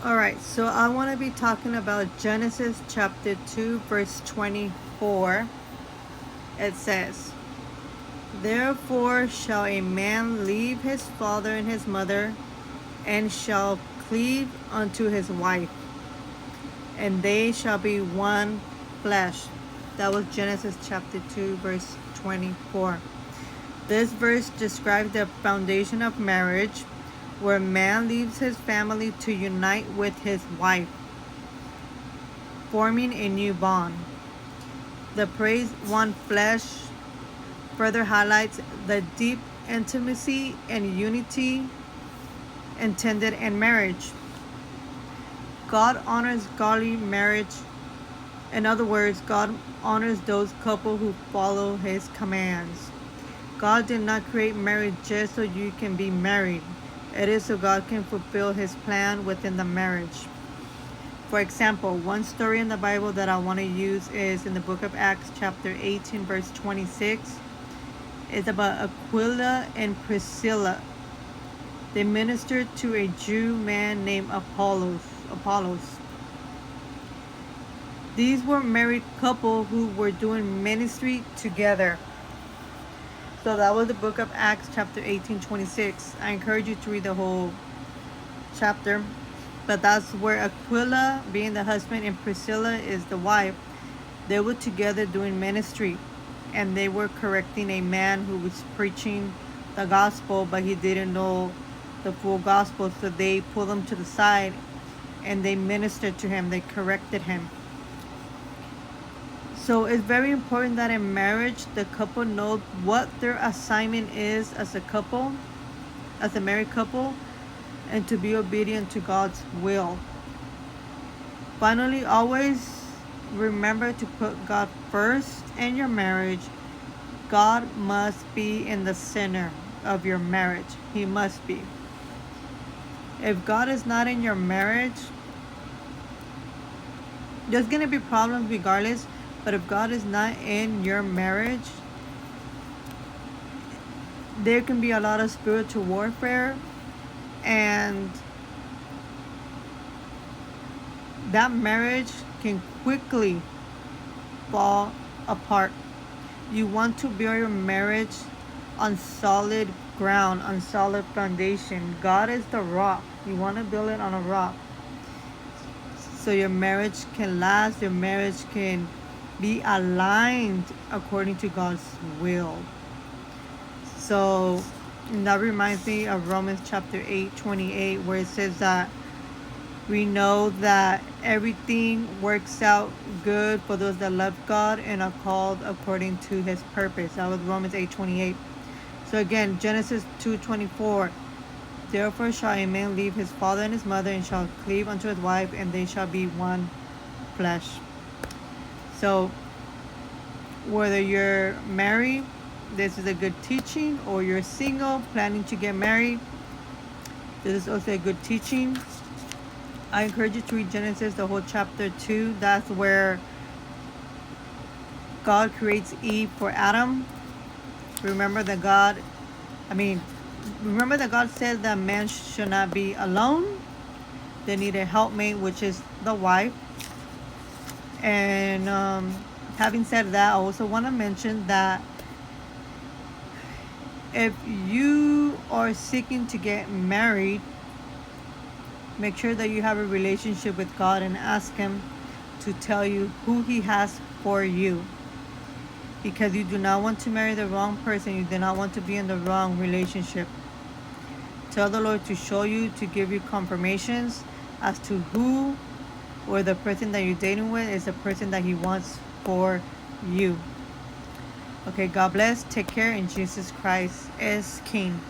Alright, so I want to be talking about Genesis chapter 2, verse 24. It says, "Therefore shall a man leave his father and his mother, and shall cleave unto his wife, and they shall be one flesh." That was Genesis chapter 2, verse 24. This verse describes the foundation of marriage, where man leaves his family to unite with his wife, forming a new bond. The phrase "one flesh" further highlights the deep intimacy and unity intended in marriage. God honors godly marriage. In other words, God honors those couples who follow his commands. God did not create marriage just so you can be married. It is so God can fulfill his plan within the marriage. For example, one story in the Bible that I want to use is in the book of Acts chapter 18 verse 26. It's about Aquila and Priscilla. They ministered to a Jew man named Apollos. These were married couple who were doing ministry together. So that was the book of Acts chapter 18:26. I encourage you to read the whole chapter. But that's where Aquila, being the husband, and Priscilla is the wife, they were together doing ministry. And they were correcting a man who was preaching the gospel, but he didn't know the full gospel. So they pulled him to the side and they ministered to him. They corrected him. So it's very important that in marriage, the couple know what their assignment is as a couple, as a married couple, and to be obedient to God's will. Finally, always remember to put God first in your marriage. God must be in the center of your marriage. He must be. If God is not in your marriage, there's going to be problems regardless. But if God is not in your marriage, there can be a lot of spiritual warfare, and that marriage can quickly fall apart. You want to build your marriage on solid ground, on solid foundation. God is the rock. You want to build it on a rock, so your marriage can last, your marriage can be aligned according to God's will. So that reminds me of Romans chapter 8:28, where it says that we know that everything works out good for those that love God and are called according to his purpose. That was Romans 8:28. So again, Genesis 2:24. "Therefore shall a man leave his father and his mother, and shall cleave unto his wife, and they shall be one flesh." So whether you're married, this is a good teaching, or you're single planning to get married, this is also a good teaching. I encourage you to read Genesis, the whole chapter 2. That's where God creates Eve for Adam. Remember that God said that man should not be alone. They need a helpmate, which is the wife. And having said that, I also want to mention that if you are seeking to get married, make sure that you have a relationship with God and ask him to tell you who he has for you. Because you do not want to marry the wrong person. You do not want to be in the wrong relationship. Tell the Lord to show you, to give you confirmations as to who, or the person that you're dating with, is the person that he wants for you. Okay, God bless. Take care. And Jesus Christ is King.